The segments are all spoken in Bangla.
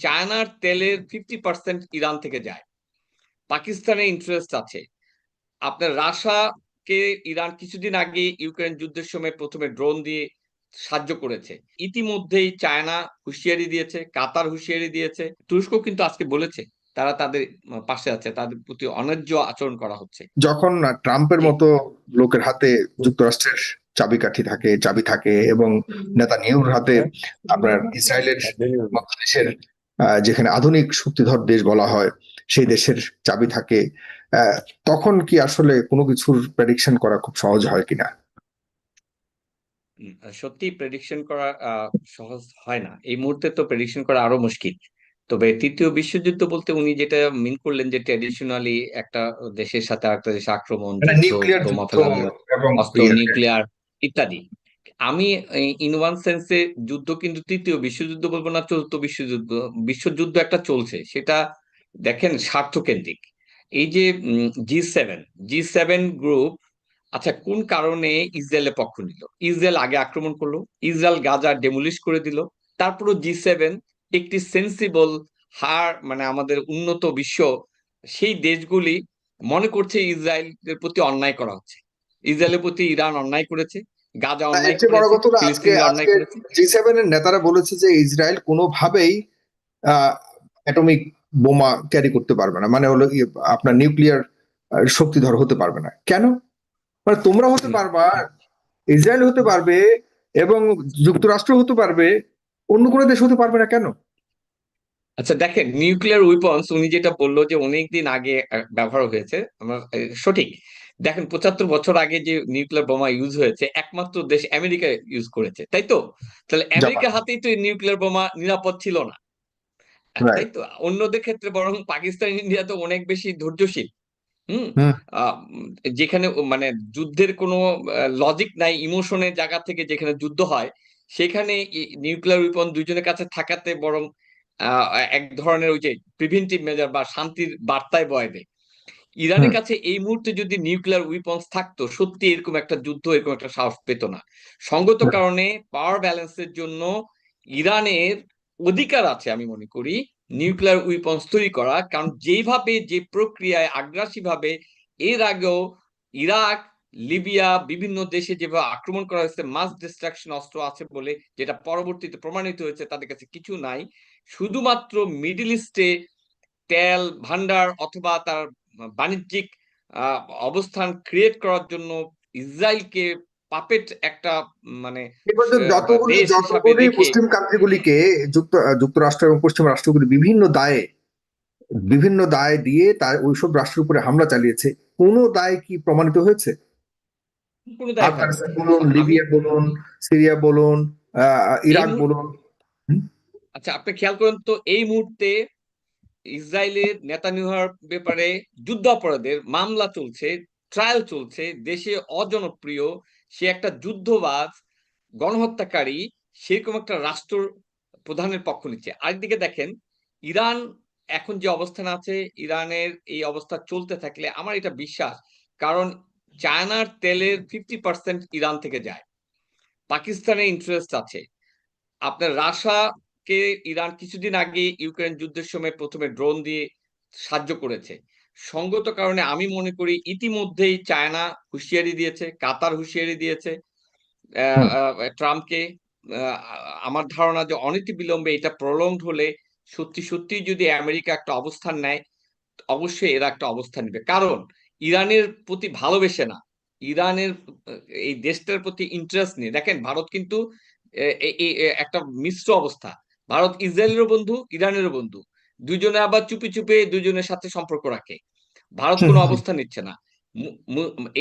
চায়নার তেলের 50% ইরান থেকে যায়। পাকিস্তানের ইন্টারেস্ট আছে। আপনার রাশিয়াকে ইরান কিছুদিন আগে ইউক্রেন যুদ্ধের সময় প্রথমে ড্রোন দিয়ে সাহায্য করেছে। ইতিমধ্যেই চায়না হুঁশিয়ারি দিয়েছে, কাতার হুঁশিয়ারি দিয়েছে, তুরস্ক কিন্তু আজকে বলেছে তারা তাদের পাশে আছে, তাদের প্রতি অন্যায্য আচরণ করা হচ্ছে। যখন ট্রাম্পের মতো লোকের হাতে যুক্তরাষ্ট্রের চাবি থাকে এবং নেতানিয়াহুর হাতে আপনার ইসরায়েলের মতো দেশের যেখানে আধুনিক শক্তিধর দেশ বলা হয় সেই দেশের চাবি থাকে, তখন কি আসলে কোনো কিছুর প্রেডিকশন করা খুব সহজ হয় কিনা? সত্যি প্রেডিকশন করা সহজ হয় না, এই মুহূর্তে তো প্রেডিকশন করা আরো মুশকিল। তবে তৃতীয় বিশ্বযুদ্ধ বলতে উনি যেটা মিন করলেন যে ট্র্যাডিশনালি একটা দেশের সাথে আরেকটা দেশে আক্রমণ, মানে যুদ্ধ, নিউক্লিয়ার বোমা যুদ্ধ ফেলানো, এবং অস্ত্র, নিউক্লিয়ার ইত্যাদি। আমি ইন ওয়ান সেন্সে যুদ্ধ কিন্তু তৃতীয় বিশ্বযুদ্ধ বলবো না, চতুর্থ বিশ্বযুদ্ধ একটা চলছে, সেটা দেখেন স্বার্থকেন্দ্রিক। এই যে জি সেভেন গ্রুপ, আচ্ছা কোন কারণে ইসরায়েলের পক্ষ নিল? ইসরায়েল আগে আক্রমণ করলো, ইসরায়েল গাজা ডেমোলিশ করে দিল, তারপরও জি7 একটি সেন্সিবল মানে আমাদের উন্নত বিশ্ব সেই দেশগুলি মনে করছে ইসরায়েলের প্রতি অন্যায় করা হচ্ছে। ইসরায়েলের প্রতি ইরান অন্যায় করেছে, গাজা এর অন্যায় চেয়ে বড় করেছে, কথা হলো আজকে ফিলিস্তিনিরা অন্যায় আজকে করেছে। জি7 এর নেতারা বলেছে যে ইসরায়েল কোনোভাবেই অ্যাটমিক বোমা ক্যারি করতে পারবে না, মানে হলো আপনার নিউক্লিয়ার শক্তিধর হতে পারবে না। কেন? মানে তোমরা হতে পারবা, ইসরায়েল হতে পারবে এবং যুক্তরাষ্ট্র হতে পারবে, অন্য কোনো দেশ হতে পারবে না কেন? আচ্ছা দেখেন, নিউক্লিয়ার উইপন্স উনি যেটা বললো যে অনেকদিন আগে ব্যবহার হয়েছে, আমার সঠিক। দেখেন 75 বছর আগে যে নিউক্লিয়ার বোমা ইউজ হয়েছে, একমাত্র দেশ আমেরিকা ইউজ করেছে, তাই তো? তাহলে জাপান, আমেরিকার হাতেই তো নিউক্লিয়ার বোমা নিরাপদ ছিল না, তাই রাইট। তো? অন্যদের ক্ষেত্রে বরং পাকিস্তান, ইন্ডিয়া তো অনেক বেশি ধৈর্যশীল। হুম। হুম। আহ, যেখানে মানে যুদ্ধের কোনো লজিক নাই, ইমোশনের জায়গা থেকে যেখানে যুদ্ধ হয়, সেখানে নিউক্লিয়ার উইপন দুইজনের কাছে থাকাতে বরং আহ, এক ধরনের ওই যে প্রিভেন্টিভ মেজার বা শান্তির বার্তায় বয় দেয়। ইরানের হুম। কাছে এই মুহূর্তে যদি নিউক্লিয়ার উইপন্স থাকতো, সত্যি এরকম একটা যুদ্ধ, এরকম একটা সাহস পেত না। সঙ্গত কারণে পাওয়ার ব্যালেন্সের জন্য ইরানের অধিকার আছে আমি মনে করি নিউক্লিয়ার উইপন্স তৈরি করা, কারণ যেভাবে যে প্রক্রিয়ায় আগ্রাসী ভাবে এর আগেও ইরাক, লিবিয়া, বিভিন্ন দেশে যেভাবে আক্রমণ করা হয়েছে, মাস ডিস্ট্রাকশন অস্ত্র আছে বলে, যেটা পরবর্তীতে প্রমাণিত হয়েছে তাদের কাছে কিছু নাই, শুধুমাত্র মিডল ইস্টে তেল ভান্ডার অথবা তার বাণিজ্যিক অবস্থান ক্রিয়েট করার জন্য ইসরায়েলকে পাপেট একটা মানে এবার তো যতগুলি দেশ হিসাবে যতগুলি রেখে। মুসলিম কান্ট্রিগুলিকে যুক্তরাষ্ট্র এবং পশ্চিম রাষ্ট্রগুলি বিভিন্ন দায় দিয়ে তার ওইসব রাষ্ট্রের উপরে হামলা চালিয়েছে, কোনো দায় কি প্রমাণিত হয়েছে? কোনো দায় হয়নি। আফগানিস্তান বলুন, আমি লিবিয়া বলুন, সিরিয়া বলুন, এই ইরাক বলুন। হুম? আচ্ছা আপনি খেয়াল করেন তো, এই মুহূর্তে ইসরায়েলের নেতানিয়াহুর ব্যাপারে যুদ্ধ অপরাধের মামলা চলছে, ট্রায়াল চলছে, দেশে অজনপ্রিয়, সে একটা যুদ্ধবাজ, গণহত্যাকারী, সেরকম একটা রাষ্ট্র প্রধানের পক্ষ নিচ্ছে। আরেকদিকে দেখেন ইরান এখন যে অবস্থান আছে, ইরানের এই অবস্থা চলতে থাকলে আমার এটা বিশ্বাস, কারণ চায়নার তেলের 50% ইরান থেকে যায়, পাকিস্তানের ইন্টারেস্ট আছে। আপনার রাশিয়াকে ইরান কিছুদিন আগে ইউক্রেন যুদ্ধের সময় প্রথমে ড্রোন দিয়ে সাহায্য করেছে। সঙ্গত কারণে আমি মনে করি ইতিমধ্যেই চায়না হুঁশিয়ারি দিয়েছে, কাতার হুঁশিয়ারি দিয়েছে হুম। ট্রাম্পকে। আহ, আমার ধারণা যে অনতিবিলম্বে এটা প্রলংড হলে, সত্যি সত্যি যদি আমেরিকা একটা অবস্থান নেয়, অবশ্যই এরা একটা অবস্থান নেবে, কারণ ইরানের প্রতি ভালোবেসে না, ইরানের এই দেশটার প্রতি ইন্টারেস্ট নেই। দেখেন ভারত কিন্তু একটা মিশ্র অবস্থা, ভারত ইসরায়েলেরও বন্ধু, ইরানেরও বন্ধু, দুজনে আবার চুপি চুপে দুজনের সাথে সম্পর্ক রাখে, ভারত কোনো অবস্থান নিচ্ছে না।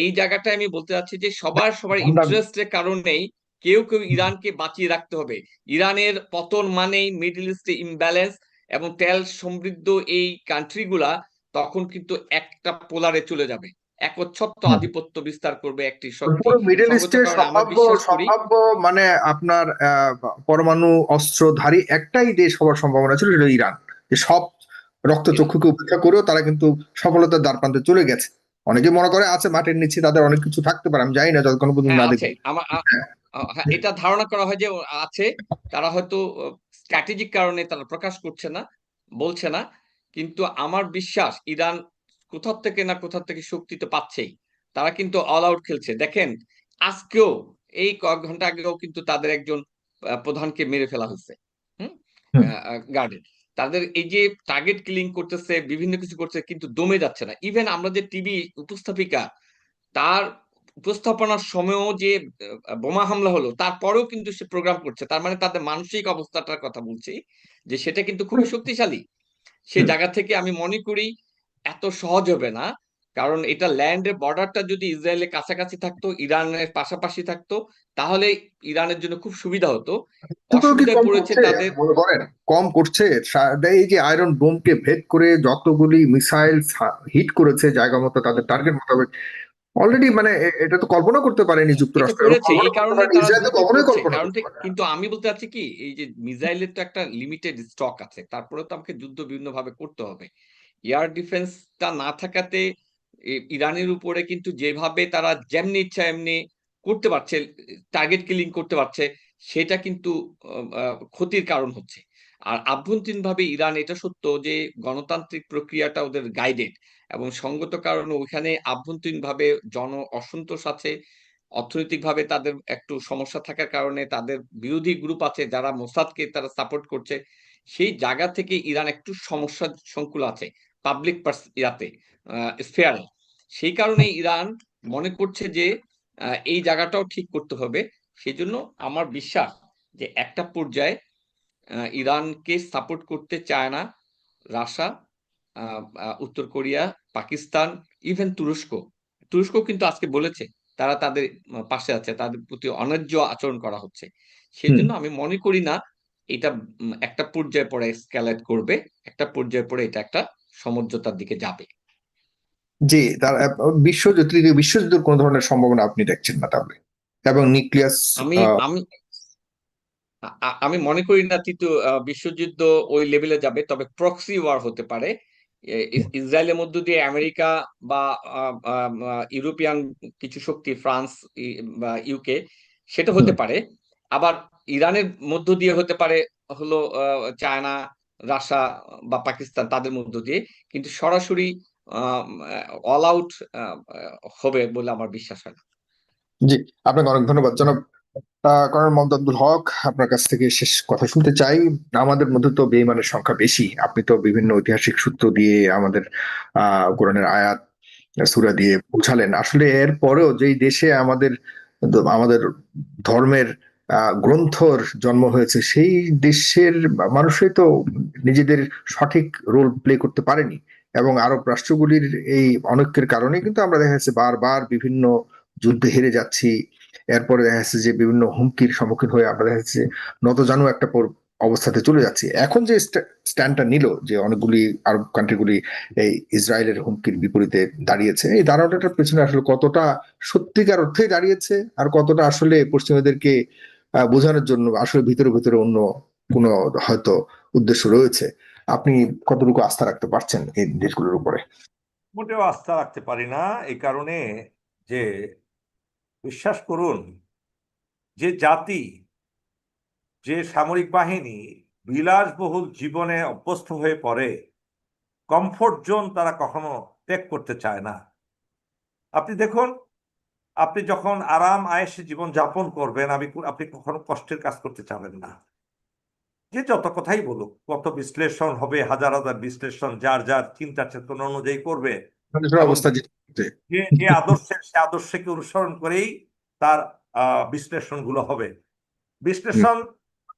এই জায়গাটা আমি বলতে চাচ্ছি যে সবার সবার আমরা ইন্টারেস্টের কারণেই কেউ কেউ ইরানকে বাঁচিয়ে রাখতে হবে। ইরানের পতন মানেই মিডল ইস্টে ইমব্যালেন্স, এবং তেল সমৃদ্ধ এই কান্ট্রিগুলা তখন কিন্তু একটা পোলারে চলে যাবে, একচ্ছত্ব আধিপত্য বিস্তার করবে একটি শক্তি। পুরো মিডল সঙ্গত ইস্টে কারণে আমরা সম্ভাব্য বিশ্বাস করি সম্ভাব্য মানে আপনার পরমাণু অস্ত্রধারী একটাই দেশ হওয়ার সম্ভাবনা ছিল, সেটা ইরান। যে সব ইরান। রক্তচক্ষুকে উপেক্ষা করেও তারা কিন্তু সফলতার দ্বারপ্রান্তে চলে গেছে। অনেকে মনে করে আছে মাটির নিচে তাদের অনেক কিছু থাকতে পারে, আমি জানি না যতক্ষণ পর্যন্ত হ্যাঁ না আছে, দেখবো। আমার হ্যাঁ, এটা ধারণা করা হয় যে আছে, তারা হয়তো স্ট্র্যাটেজিক কারণে তারা প্রকাশ করছে না, বলছে না। কিন্তু আমার বিশ্বাস ইরান কোথা থেকে শক্তি তো পাচ্ছেই। তারা কিন্তু অল আউট খেলছে। দেখেন আজকেও এই কয়েক ঘন্টা আগেও কিন্তু তাদের একজন প্রধানকে মেরে ফেলা হয়েছে। হুম? হুম। গার্ডের। তাদের এই যে টার্গেট কিলিং করতেছে, বিভিন্ন কিছু করছে কিন্তু দমে যাচ্ছে না। ইভেন আমরা যে টিভি উপস্থাপিকা তার উপস্থাপনার সময়ও যে বোমা হামলা হলো তারপরেও কিন্তু সে প্রোগ্রাম করছে। তার মানে তাদের মানসিক অবস্থাটার কথা বলছি যে সেটা কিন্তু খুবই শক্তিশালী। সে হুম। জায়গা থেকে আমি মনে করি এত সহজ হবে না। কারণ এটা ল্যান্ডের বর্ডারটা যদি ইসরায়েলের কাছাকাছি থাকতো, ইরানের পাশাপাশি থাকতো, তাহলে ইরানের জন্য খুব সুবিধা হতো। এতটাও কি অসুবিধায় কম পড়েছে করছে তাদের। আপনি মনে করেন? কম করছে? এই যে আয়রন ডোমকে ভেদ করে যতগুলি মিসাইল হিট করেছে জায়গা মতো তাদের টার্গেট মোতাবেক, অলরেডি মানে এটা তো কল্পনা করতে পারেনি এটা যুক্তরাষ্ট্র, এবং করেছে কল্পনা এই করতে কারণে পারেনি তারা ইসরায়েল, তো দ্রুত কখনোই করছে কল্পনা করতে কারণটা। পারে না। কিন্তু আমি বলতে চাচ্ছি কি এই যে মিসাইলের তো একটা লিমিটেড স্টক আছে, তারপরে তো আমাকে যুদ্ধ বিভিন্ন ভাবে করতে হবে। এয়ার ডিফেন্সটা না থাকাতে ইরানের উপরে কিন্তু যেভাবে তারা যেমনি ইচ্ছা এমনি করতে পারছে, টার্গেট কিলিং করতে পারছে, সেটা কিন্তু ক্ষতির কারণ হচ্ছে। আর আভ্যন্তরীণভাবে ইরান এটা সত্য যে গণতান্ত্রিক প্রক্রিয়াটা ওদের গাইডেড, এবং সঙ্গত কারণে ওইখানে আভ্যন্তরীণভাবে অসন্তোষ আছে। অর্থনৈতিকভাবে তাদের একটু সমস্যা থাকার কারণে তাদের বিরোধী গ্রুপ আছে যারা মোসাদকে তারা সাপোর্ট করছে। সেই জায়গা থেকে ইরান একটু সমস্যা সংকুল আছে পাবলিক ইয়াতে, স্ফেয়ারে। সেই কারণে ইরান মনে করছে যে এই জায়গাটাও ঠিক করতে হবে। সেজন্য আমার বিশ্বাস যে একটা পর্যায়ে ইরানকে সাপোর্ট করতে চায় না রাশিয়া, উত্তর কোরিয়া, পাকিস্তান, ইভেন তুরস্ক। তুরস্ক কিন্তু আজকে বলেছে তারা তাদের পাশে আছে, তাদের প্রতি অন্যায্য আচরণ করা হচ্ছে। হুম। সেজন্য আমি মনে করি না এটা একটা পর্যায়ে পরে এসক্যালেট করবে। একটা পর্যায়ে পরে এটা একটা সমঝোতার দিকে যাবে। জি, তার তৃতীয় বিশ্বযুদ্ধের কোন ধরনের সম্ভাবনা আপনি দেখছেন না তাহলে? এবং নিউক্লিয়াস? আমি আমি আমি মনে করি না তৃতীয় বিশ্বযুদ্ধ ওই লেভেলে যাবে, তবে প্রক্সি ওয়ার হতে পারে। ইসরায়েলের মধ্য দিয়ে আমেরিকা বা ইউরোপিয়ান কিছু শক্তি, ফ্রান্স বা ইউকে, সেটা হতে পারে। আবার ইরানের মধ্য দিয়ে হতে পারে হলো চায়না, রাশিয়া বা পাকিস্তান, তাদের মধ্য দিয়ে। কিন্তু সরাসরি অল আউট হবে বলে আমার বিশ্বাস হয় না। জি, আপনাকে অনেক ধন্যবাদ জনাব কর্নেল মোহাম্মদ আব্দুল হক। আপনার কাছ থেকে শেষ কথা শুনতে চাই। আমাদের মধ্যে তো বেঈমানের সংখ্যা বেশি, আপনি তো বিভিন্ন ঐতিহাসিক সূত্র দিয়ে আমাদের কোরআনের আয়াত সূরা দিয়ে বুঝালেন। আসলে এর পরেও যেই দেশে আমাদের আমাদের ধর্মের গ্রন্থর জন্ম হয়েছে, সেই দেশের মানুষই তো নিজেদের সঠিক রোল প্লে করতে পারেনি। এবং আরব রাষ্ট্রগুলির এই অনৈক্যের কারণে কিন্তু আমরা দেখা যাচ্ছে বারবার বিভিন্ন যুদ্ধে হেরে যাচ্ছি। এরপরে দেখা যাচ্ছে যে বিভিন্ন হুমকির সম্মুখীন হয়ে আমরা দেখা যাচ্ছে নতজানু একটা অবস্থাতে চলে যাচ্ছি। এখন যে স্ট্যান্ডটা নিল, যে অনেকগুলি আরব কান্ট্রিগুলি এই ইসরায়েলের হুমকির বিপরীতে দাঁড়িয়েছে, এই দাঁড়ানোটার পেছনে আসলে কতটা সত্যিকার অর্থে দাঁড়িয়েছে, আর কতটা আসলে পশ্চিমাদেরকে বোঝানোর জন্য আসলে ভিতরে ভিতরে অন্য কোনো হয়তো উদ্দেশ্য রয়েছে, আপনি কতটুকু আস্থা রাখতে পারছেন এই দেশগুলোর উপরে? মোটেও আস্থা রাখতে পারি না, এই কারণে যে বিশ্বাস করুন, যে জাতি, যে সামরিক বাহিনী বিলাসবহুল জীবনে অভ্যস্ত হয়ে পড়ে, কমফোর্ট জোন তারা কখনো ত্যাগ করতে চায় না। আপনি দেখুন, আপনি যখন আরাম আয়েসে জীবন যাপন করবেন, আপনি কখনো কষ্টের কাজ করতে চাবেন না। যে যত কথাই বলুক, কত বিশ্লেষণ হবে, হাজার হাজার বিশ্লেষণ যার যার চিন্তা চেতনা অনুযায়ী করবে, মানুষের এবং অবস্থা যে যে যে আদর্শের, সে আদর্শকে অনুসরণ করেই তার বিশ্লেষণগুলো হবে। বিশ্লেষণ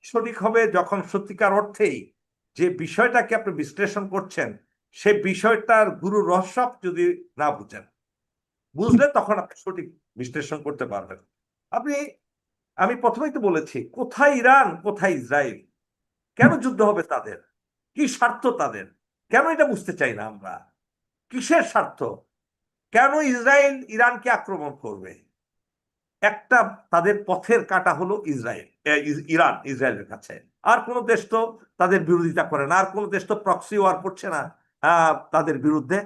সঠিক হবে যখন সত্যিকার অর্থেই যে বিষয়টাকে আপনি বিশ্লেষণ করছেন, সে বিষয়টার গুরু রহস্য যদি না বুঝেন, বুঝলে তখন আপনি সঠিক বিশ্লেষণ করতে পারবেন। আপনি, আমি প্রথমেই তো বলেছি, কোথায় ইরান, কোথায় ইসরায়েল, কেন যুদ্ধ হবে তাদের, কি স্বার্থ তাদের, কেন এটা বুঝতে চাই না আমরা। কিসের স্বার্থ? কেন ইসরায়েল ইরানকে আক্রমণ করবে? একটা তাদের পথের কাঁটা হলো ইসরায়েল, ইরান ইসরায়েলের কাছে। আর কোন দেশ তো তাদের বিরোধিতা করে না, আর কোন দেশ তো প্রক্সি ওয়ার করছে না তাদের বিরুদ্ধে।